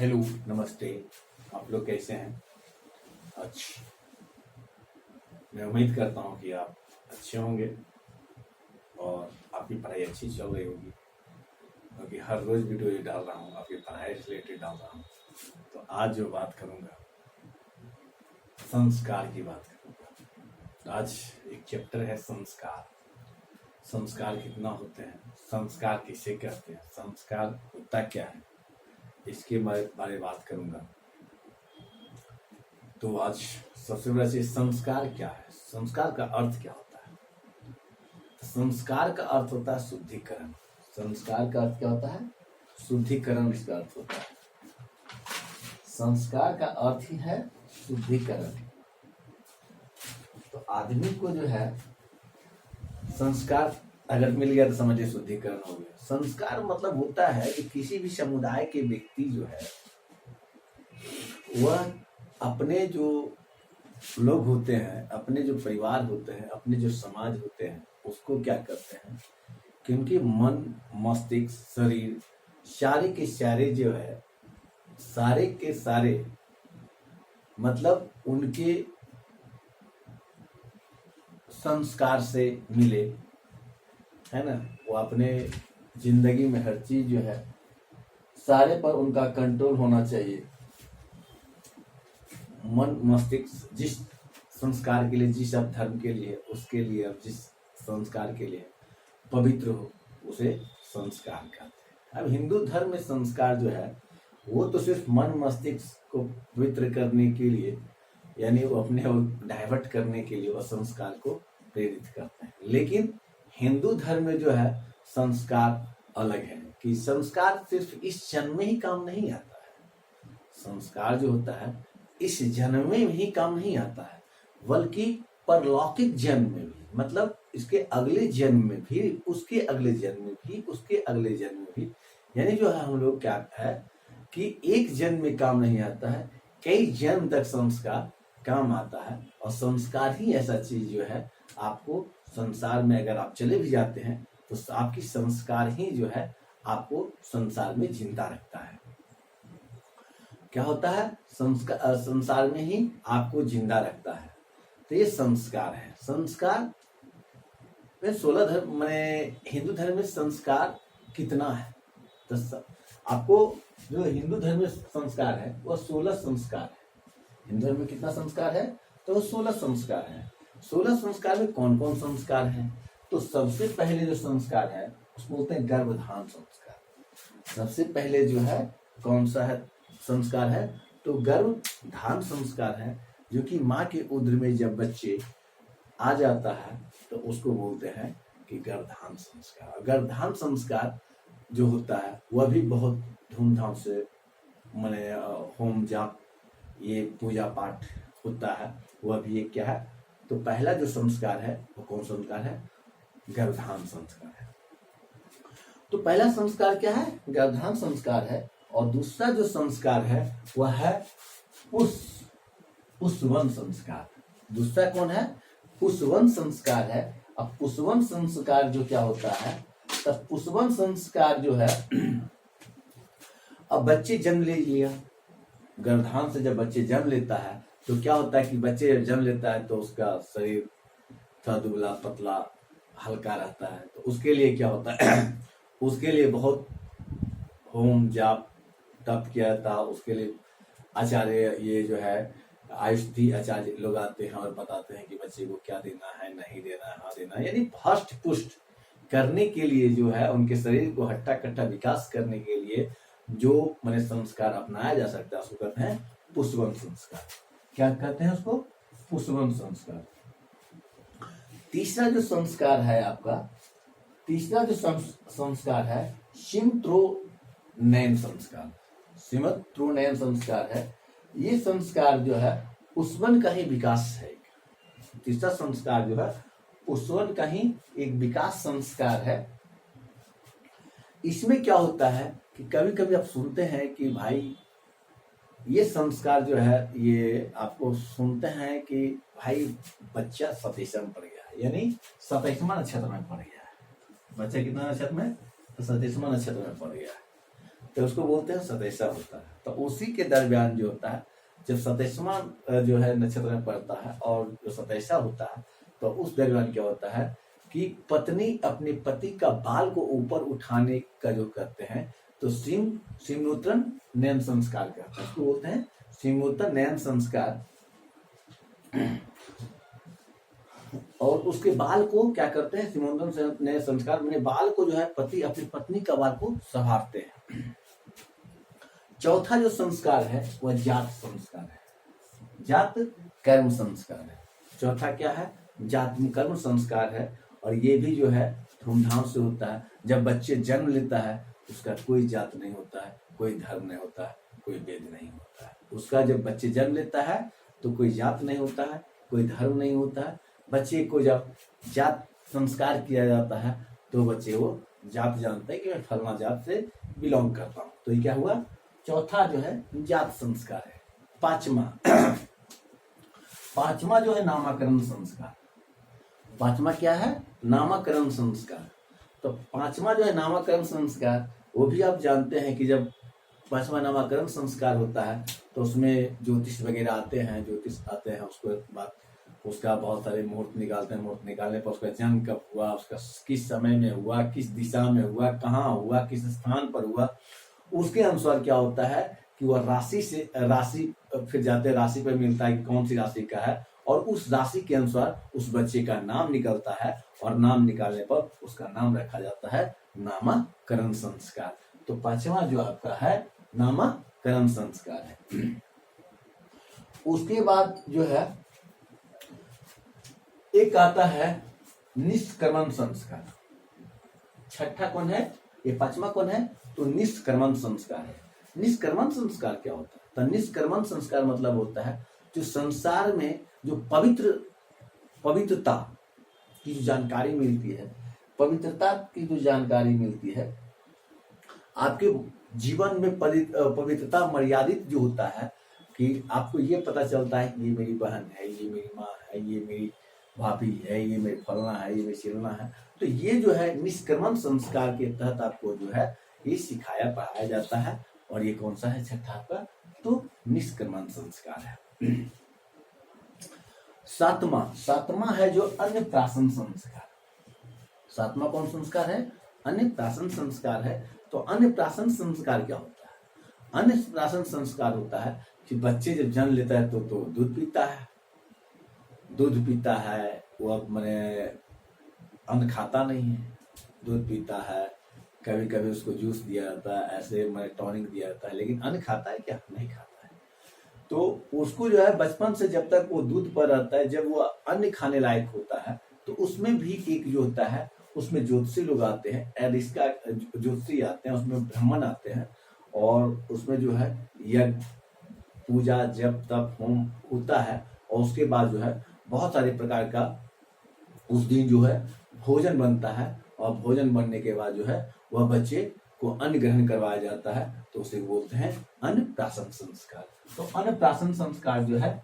Hello, नमस्ते। आप लोग कैसे हैं? अच्छा, मैं उम्मीद करता हूँ कि आप अच्छे होंगे और आपकी पढ़ाई अच्छी चल रही होगी, क्योंकि हर रोज़ वीडियो ये डाल रहा हूँ, आपकी पढ़ाई से रिलेटेड डाल रहा हूँ। तो आज जो बात करूँगा, संस्कार की बात करूँगा। आज एक चैप्टर है संस्कार। संस्कार कितना होते हैं, संस्कार किसे कहते हैं, संस्कार होता क्या है, इसके बारे में बात करूँगा। तो आज सबसे बड़ा चीज, संस्कार क्या है, संस्कार का अर्थ क्या होता है। संस्कार का अर्थ होता है शुद्धिकरण। संस्कार का अर्थ क्या होता है? शुद्धिकरण इसका अर्थ होता है। संस्कार का अर्थ ही है शुद्धिकरण। तो आदमी को जो है संस्कार अगर मिल गया तो समझिए शुद्धिकरण हो गया। संस्कार मतलब होता है कि किसी भी समुदाय के व्यक्ति जो है वह अपने जो लोग होते हैं, अपने जो परिवार होते हैं, अपने जो समाज होते हैं, उसको क्या करते हैं कि उनके मन, मस्तिष्क, शरीर, सारे के सारे जो है, सारे के सारे मतलब उनके संस्कार से मिले, है ना। वो अपने जिंदगी में हर चीज जो है सारे पर उनका कंट्रोल होना चाहिए। मन, मस्तिष्क जिस संस्कार के लिए, जिस अब धर्म के लिए, उसके लिए, अब जिस संस्कार के लिए पवित्र हो, उसे संस्कार कहते हैं। अब हिंदू धर्म में संस्कार जो है वो तो सिर्फ मन मस्तिष्क को पवित्र करने के लिए, यानी वो अपने डाइवर्ट करने के लिए वह संस्कार को प्रेरित करते हैं। लेकिन हिंदू धर्म में जो है संस्कार अलग है, कि संस्कार सिर्फ इस जन्म में ही काम नहीं आता है। संस्कार जो होता है इस जन्म में ही काम नहीं आता है, बल्कि परलौकिक जन्म में भी, मतलब इसके अगले जन्म में भी, उसके अगले जन्म में भी, उसके अगले जन्म में भी। यानी जो है हम लोग क्या है कि एक जन्म में काम नहीं आता है, कई जन्म तक संस्कार काम आता है। और संस्कार ही ऐसा चीज जो है आपको संसार में, अगर आप चले भी जाते हैं तो आपकी संस्कार ही जो है आपको संसार में जिंदा रखता है। क्या होता है? संस्कार संसार में ही आपको जिंदा रखता है। तो ये संस्कार है। संस्कार में 16 धर्म में, हिंदू धर्म में संस्कार कितना है? तो आपको जो हिंदू धर्म में संस्कार है वो 16 संस्कार है। हिंदू धर्म में कितना संस्कार है? तो वो 16 संस्कार है। 16 संस्कार में कौन कौन संस्कार है? तो सबसे पहले जो संस्कार है उसको बोलते हैं गर्भधान संस्कार। सबसे पहले जो है कौन सा है संस्कार है? तो गर्भधान संस्कार है, जो कि माँ के उदर में जब बच्चे आ जाता है तो उसको बोलते हैं कि गर्भधान संस्कार। गर्भधान संस्कार जो होता है वह भी बहुत धूमधाम से माने होम जाप, ये पूजा पाठ होता है, वह भी एक क्या है। तो पहला जो संस्कार है वो कौन संस्कार है? गर्भधान संस्कार है। तो पहला संस्कार क्या है? गर्भधान संस्कार है। और दूसरा जो संस्कार है वह है पुष्पवन संस्कार। दूसरा कौन है? पुष्पवन संस्कार है। अब पुष्पवन संस्कार जो क्या होता है, तब पुष्पवन संस्कार जो है अब बच्चे जन्म ले लिया, गर्भधान से जब बच्चे जन्म लेता है तो क्या होता है कि बच्चे जब जन्म लेता है तो उसका शरीर थोड़ा दुबला पतला हल्का रहता है। तो उसके लिए क्या होता है उसके लिए बहुत होम जाप तप किया था। उसके लिए आचार्य, ये जो है आयुष्धि आचार्य लोग आते हैं और बताते हैं कि बच्चे को क्या देना है, नहीं देना है, हाँ देना है। यानी हष्ट पुष्ट करने के लिए जो है, उनके शरीर को हट्टा कट्टा विकास करने के लिए जो मैंने संस्कार अपनाया जा सकता है उसको कहते हैं पुष्पवन संस्कार। क्या कहते हैं उसको? पुष्पवन संस्कार। तीसरा जो संस्कार है आपका, तीसरा जो संस्कार है सिमत्रोनयन संस्कार। सिमत्रोनयन संस्कार है। ये संस्कार जो है पुष्पवन का ही विकास है। तीसरा संस्कार जो है पुष्पवन का ही एक विकास संस्कार है। इसमें क्या होता है कि कभी कभी आप सुनते हैं कि भाई ये संस्कार जो है, ये आपको सुनते हैं कि भाई बच्चा 27 में पड़ गया है, यानी 27वां नक्षत्र में पड़ गया है। बच्चा कितना नक्षत्र में? तो 27वां नक्षत्र में पड़ गया है। तो उसको बोलते हैं सतैसा होता है। तो उसी के दरमियान जो होता है, जब सतैसवां जो है नक्षत्र में पड़ता है और जो सतैसा होता है, तो उस दरमियान क्या होता है कि पत्नी अपने पति का बाल को ऊपर उठाने का जो करते हैं, तो सिमनोत्तरन नयन संस्कार करते हैं। उसको बोलते हैं सिमनोत्तरन नयन संस्कार। और उसके बाल को क्या करते हैं, सिमनोत्तरन नयन संस्कार मैंने बाल को जो है पति अपनी पत्नी का बाल को संवारते हैं। चौथा जो संस्कार है वह जात संस्कार है, जात कर्म संस्कार है। चौथा क्या है, जात कर्म संस्कार है। और ये भी जो है धूमधाम से होता है। जब बच्चे जन्म लेता है उसका कोई जात नहीं होता है, कोई धर्म नहीं होता है, कोई वेद नहीं होता है। उसका जब बच्चे जन्म लेता है तो कोई जात नहीं होता है, कोई धर्म नहीं होता है। बच्चे को जब जात संस्कार किया जाता है तो बच्चे वो जात जानते हैं कि मैं फलाना जात से बिलोंग करता हूँ। तो ये क्या हुआ, चौथा जो है जात संस्कार है। पांचवा जो है नामकरण संस्कार। पांचवा क्या है, नामकरण संस्कार। तो पांचवा जो है नामकरण संस्कार, वो भी आप जानते हैं कि जब पांचवा नामकरण संस्कार होता है तो उसमें ज्योतिष वगैरह आते हैं, उसके बाद उसका बहुत सारे मुहूर्त निकालते हैं। मुहूर्त निकालने पर उसका जन्म कब हुआ, उसका किस समय में हुआ, किस दिशा में हुआ, कहाँ हुआ, किस स्थान पर हुआ, उसके अनुसार क्या होता है कि वह राशि फिर जाते राशि पर मिलता है कि कौन सी राशि का है, और उस राशि के अनुसार उस बच्चे का नाम निकलता है, और नाम निकालने पर उसका नाम रखा जाता है नामकरण संस्कार। तो पांचवा जो आपका है नामकरण संस्कार है। उसके बाद जो है एक आता है निष्क्रमण संस्कार। छठा कौन है, ये पांचवा कौन है, तो निष्क्रमण संस्कार है। निष्क्रमण संस्कार क्या होता है, तो निष्क्रमण संस्कार मतलब होता है जो संसार में जो पवित्रता की जो जानकारी मिलती है, पवित्रता की जो जानकारी मिलती है, आपके जीवन में पवित्रता मर्यादित जो होता है कि आपको ये पता चलता है ये मेरी बहन है, ये मेरी माँ है, ये मेरी भाभी है, ये मेरी फलना है, ये मेरी चिलना है। तो ये जो है निष्क्रमण संस्कार के तहत आपको जो है ये सिखाया पढ़ाया जाता है। और ये कौन सा है, छठा का, तो निष्क्रमण संस्कार है। सातवां है जो अन्नप्राशन संस्कार। सातवां कौन संस्कार है, अन्नप्राशन संस्कार है। तो अन्नप्राशन संस्कार क्या होता है, अन्नप्राशन संस्कार होता है कि बच्चे जब जन्म लेता है तो दूध पीता है, वो मैंने अन्न खाता नहीं है, दूध पीता है, कभी कभी उसको जूस दिया जाता है, ऐसे मैंने टॉनिक दिया जाता है, लेकिन अन्न खाता है क्या, नहीं खाता है। तो उसको जो है बचपन से जब तक वो दूध पर रहता है, जब वो अन्न खाने लायक होता है तो उसमें भी एक जो होता है, उसमें ज्योतिषी लोग आते हैं, और इसका ज्योतिषी आते हैं, उसमें ब्राह्मण आते हैं, और उसमें जो है यज्ञ पूजा जप तप होम होता है। और उसके बाद जो है बहुत सारे प्रकार का उस दिन जो है भोजन बनता है, और भोजन बनने के बाद जो है वह बच्चे को अन्न ग्रहण करवाया जाता है, तो उसे बोलते हैं अन्नप्राशन संस्कार। तो अन्नप्राशन संस्कार जो है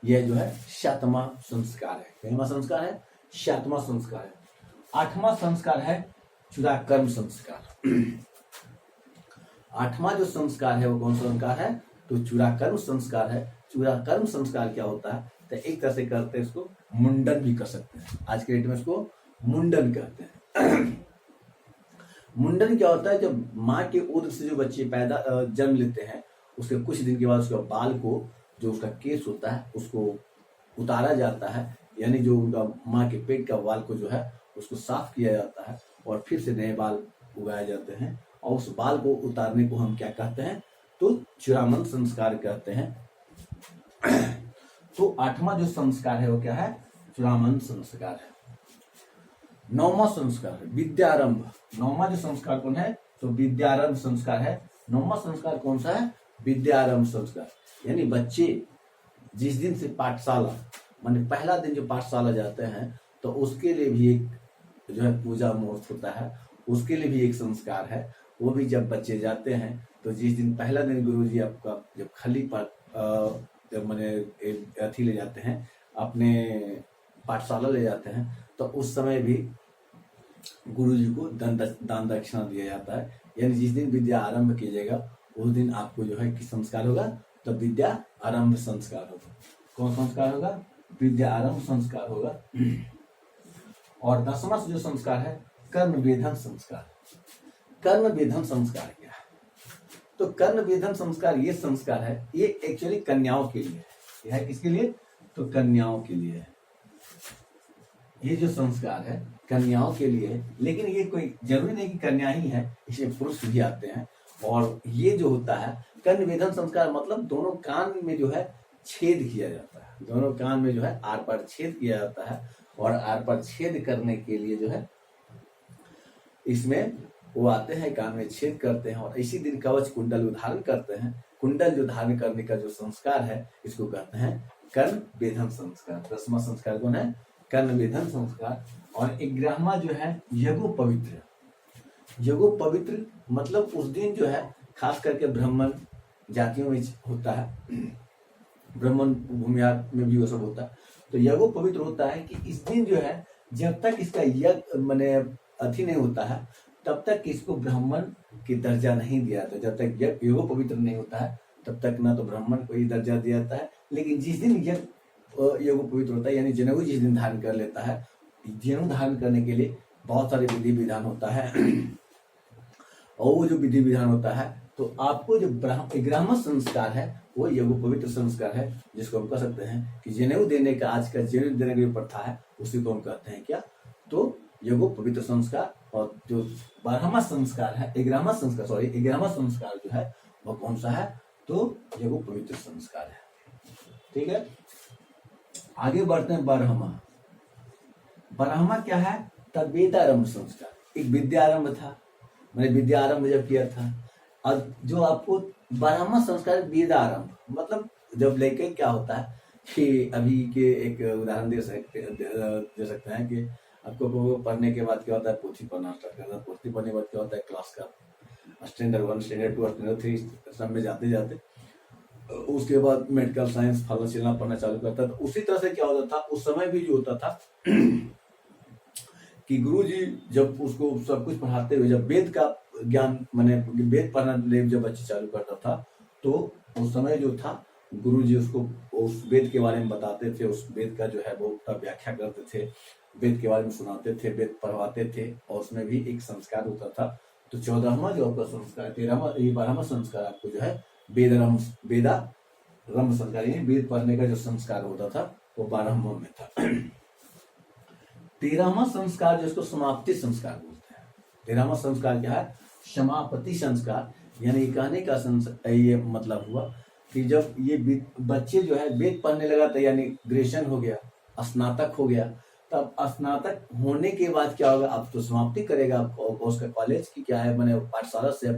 यह जो है सातवां संस्कार है। कितवां संस्कार है, सातवां संस्कार है। आठवां संस्कार है चूड़ाकर्म संस्कार। आठवां जो संस्कार है वो कौन सा संस्कार है, तो चूड़ाकर्म संस्कार है। चूड़ाकर्म संस्कार क्या होता है, तो एक तरह से करते हैं इसको मुंडन भी कर सकते हैं, आज के डेट में इसको मुंडन कहते हैं। मुंडन क्या होता है, जब माँ के उदर से जो बच्चे जन्म लेते हैं उसके कुछ दिन के बाद उसका बाल को, जो उसका केस होता है उसको उतारा जाता है, यानी जो उनका माँ के पेट का बाल को जो है उसको साफ किया जाता है और फिर से नए बाल उगाए जाते हैं। और उस बाल को उतारने को हम क्या कहते हैं, तो चूड़ामन संस्कार कहते हैं। तो आठवां जो संस्कार है वो क्या है, चूड़ामन संस्कार है। नौवां संस्कार है विद्यारंभ। नौवां जो संस्कार कौन है, तो विद्यारंभ संस्कार है। नौवां संस्कार कौन सा है, विद्यारंभ संस्कार। यानी बच्चे जिस दिन से पाठशाला, माने पहला दिन जो पाठशाला जाते हैं, तो उसके लिए भी एक जो है पूजा मुहूर्त होता है, उसके लिए भी एक संस्कार है। वो भी जब बच्चे जाते हैं तो जिस दिन पहला दिन गुरुजी आपका जब खली पर जब मैंने अथी ले जाते हैं, अपने पाठशाला ले जाते हैं, तो उस समय भी गुरुजी को दान दक्षिणा दिया जाता है यानी जिस दिन विद्या आरंभ कीजिएगा उस दिन आपको जो है किस संस्कार होगा, तो विद्या आरंभ संस्कार होगा। कौन संस्कार होगा, विद्या आरंभ संस्कार होगा। और 10वां जो संस्कार है कर्ण वेधन संस्कार। कर्ण वेधन संस्कार क्या है, तो कर्ण वेधन संस्कार ये संस्कार है, ये एक्चुअली कन्याओं के लिए है। यह है किसके लिए, तो कन्याओं के लिए है। ये जो संस्कार है कन्याओं के लिए है, लेकिन ये कोई जरूरी नहीं कि कन्या ही है, इसमें पुरुष भी आते हैं। और ये जो होता है कर्ण वेधन संस्कार मतलब दोनों कान में जो है छेद किया जाता है, दोनों कान में जो है आर पार छेद किया जाता है। और आर पार छेद करने के लिए जो है इसमें वो आते हैं, कान में छेद करते हैं और इसी दिन कवच कुंडल धारण करते हैं। कुंडल जो धारण करने का जो संस्कार है इसको कहते हैं कर्ण वेधन संस्कार। 10वां संस्कार कौन है, कर्ण वेधन संस्कार। और 11वां जो है यज्ञो पवित्र। यज्ञो पवित्र मतलब उस दिन जो है खास करके ब्राह्मण जातियों में होता है, ब्राह्मण भूमियार में भी वो सब होता है। तो यज्ञो पवित्र होता है कि इस दिन जो है जब तक इसका यज्ञ माने अथी नहीं होता है तब तक इसको ब्राह्मण की दर्जा नहीं दिया जाता। जब तक यज्ञो पवित्र नहीं होता है तब तक ना तो ब्राह्मण को ही दर्जा दिया जाता है। लेकिन जिस दिन यज्ञो पवित्र होता है यानी जनेऊ जिस दिन धारण कर लेता है, जनेऊ धारण करने के लिए बहुत सारे विधि विधान होता है। और वो जो विधि विधान होता है तो आपको जो 11वां संस्कार है वो यज्ञो पवित्र संस्कार है, जिसको हम कह सकते हैं कि जनेऊ देने का, आज का जनेऊ देने की जो प्रथा है उसी को हम कहते हैं क्या, तो यज्ञो पवित्र संस्कार। और जो 12वां संस्कार है, 11वां संस्कार जो है वो कौन सा है, तो यज्ञो पवित्र संस्कार है। ठीक है, आगे बढ़ते हैं। 12वां क्या है, तब वेदारंभ संस्कार। एक विद्यारंभ था, मैंने विद्यारंभ जब किया था। अब जो आपको 12वां संस्कार वेदारंभ मतलब जब लेके क्या होता है कि अभी के एक उदाहरण दे सकते हैं कि आपको पढ़ने के बाद क्या होता है, पोथी पढ़ना स्टार्ट करना। पोथी पढ़ने के बाद क्या होता है, क्लास का स्टैंडर्ड 1, स्टैंडर्ड 2, स्टैंडर्ड 3 सब में जाते जाते उसके बाद मेडिकल साइंस फलना चिलना पढ़ना चालू करता था। उसी तरह से क्या होता था उस समय भी जो होता था कि गुरुजी जब उसको सब कुछ पढ़ाते हुए जब वेद का ज्ञान माने वेद पढ़ना जब बच्चे चालू करता था तो उस समय जो था गुरुजी उसको उस वेद के बारे में बताते थे, उस वेद का जो है वो व्याख्या करते थे, वेद के बारे में सुनाते थे, वेद पढ़वाते थे। और उसमें भी एक संस्कार होता था। तो 14वां जो आपका संस्कार, 12वां संस्कार आपको जो है वेदारंभ संस्कार, यानी वेद पढ़ने का जो संस्कार होता था वो 12वां में था। 13वां संस्कार जिसको समाप्ति संस्कार बोलते हैं। 13वां संस्कार क्या है, समापति संस्कार। यानी कहने का ये मतलब हुआ कि जब ये बच्चे जो है वेद पढ़ने लगा था, यानी ग्रेजुएशन हो गया, स्नातक हो गया, तब स्नातक होने के बाद क्या होगा, अब तो समाप्ति करेगा उसका कॉलेज की क्या है मैंने पाठशाला से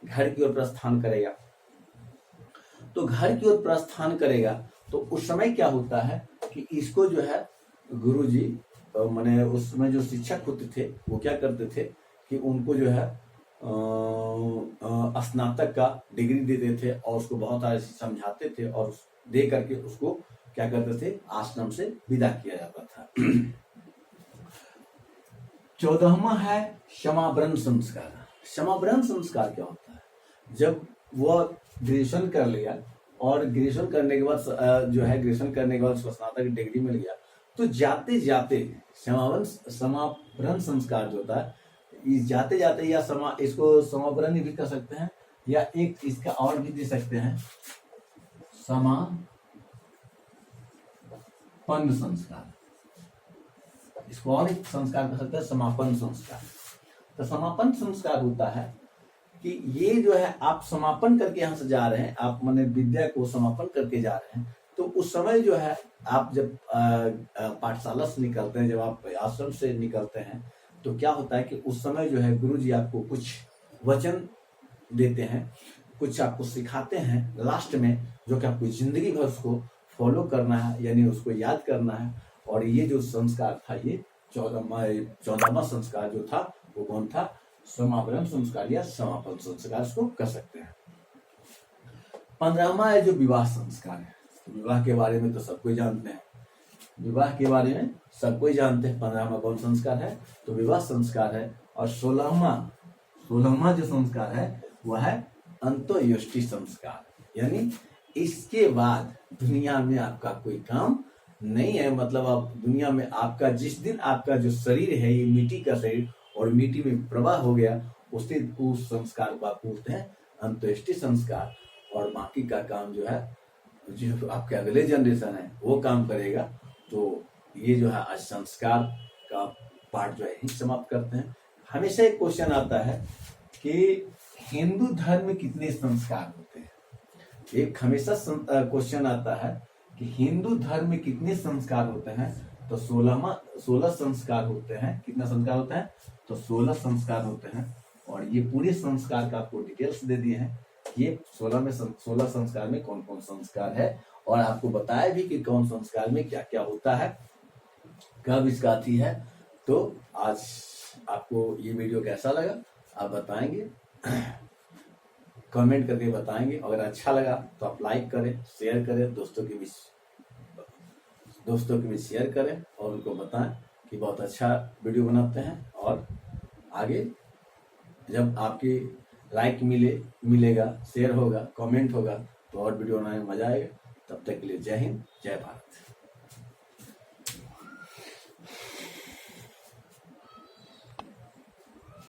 घर की ओर प्रस्थान करेगा। तो घर की ओर प्रस्थान करेगा तो उस समय क्या होता है कि इसको जो है गुरुजी मैंने उस समय जो शिक्षक होते थे वो क्या करते थे कि उनको जो है स्नातक का डिग्री देते थे और उसको बहुत सारे समझाते थे और दे करके उसको क्या करते थे, आश्रम से विदा किया जाता था। 14वां है क्षमावरण संस्कार। क्षमावरण संस्कार क्या होता है, जब वह ग्रेजुएशन कर लिया और ग्रेजुएशन करने के बाद जो है ग्रेजुएशन करने के बाद उसको स्नातक की डिग्री मिल गया तो जाते जाते समापन संस्कार जो होता है, जाते जाते या इसको समापन भी कर सकते हैं या एक इसका और भी दे सकते हैं समापन संस्कार। इसको और एक संस्कार कर सकते हैं समापन संस्कार। तो समापन संस्कार होता है कि ये जो है आप समापन करके यहाँ से जा रहे हैं, आप माने विद्या को समापन करके जा रहे हैं, तो उस समय जो है आप जब पाठशाला से निकलते हैं, जब आप आश्रम से निकलते हैं तो क्या होता है कि उस समय जो है गुरुजी आपको कुछ वचन देते हैं, कुछ आपको सिखाते हैं लास्ट में, जो कि आपको जिंदगी भर उसको फॉलो करना है, यानी उसको याद करना है। और ये जो संस्कार था, ये 14वां संस्कार जो था वो कौन था, समापन संस्कार या समापन संस्कार उसको कर सकते हैं। 15वां है जो विवाह संस्कार है। तो विवाह के बारे में तो सब कोई जानते हैं, विवाह के बारे में सब कोई जानते हैं। 15वां कौन संस्कार है, तो विवाह संस्कार है। और 16वां 16वां जो संस्कार है वह है अंत्योष्टि संस्कार, यानी इसके बाद दुनिया में आपका कोई काम नहीं है। मतलब आप दुनिया में आपका जिस दिन आपका जो शरीर है ये मिट्टी का शरीर और मिट्टी में प्रवाह हो गया, उस संस्कार को आप बोलते हैं अंत्योष्टि संस्कार। और बाकी का काम जो है जो आपके अगले जनरेशन है वो काम करेगा। तो ये जो है आज संस्कार का पार्ट जो है यही समाप्त करते हैं। हमेशा एक क्वेश्चन आता है कि हिंदू धर्म में कितने संस्कार होते हैं। एक हमेशा क्वेश्चन आता है कि हिंदू धर्म में कितने संस्कार होते हैं। तो 16 संस्कार होते हैं। कितना संस्कार होता है? तो 16 संस्कार होते हैं। और ये पूरे संस्कार का आपको डिटेल्स दे दिए हैं। ये 16 संस्कार में कौन कौन संस्कार है, और आपको बताया भी कि कौन संस्कार में क्या क्या होता है, कब इसका आती है। तो आज आपको ये वीडियो कैसा लगा आप बताएंगे, कमेंट करके बताएंगे। अगर अच्छा लगा तो आप लाइक करें, शेयर करें, दोस्तों के बीच शेयर करें और उनको बताएं कि बहुत अच्छा वीडियो बनाते हैं। और आगे जब आपकी लाइक मिलेगा, शेयर होगा, कमेंट होगा, तो और वीडियो बनाने में मजा आएगा। तब तक के लिए जय हिंद, जय भारत।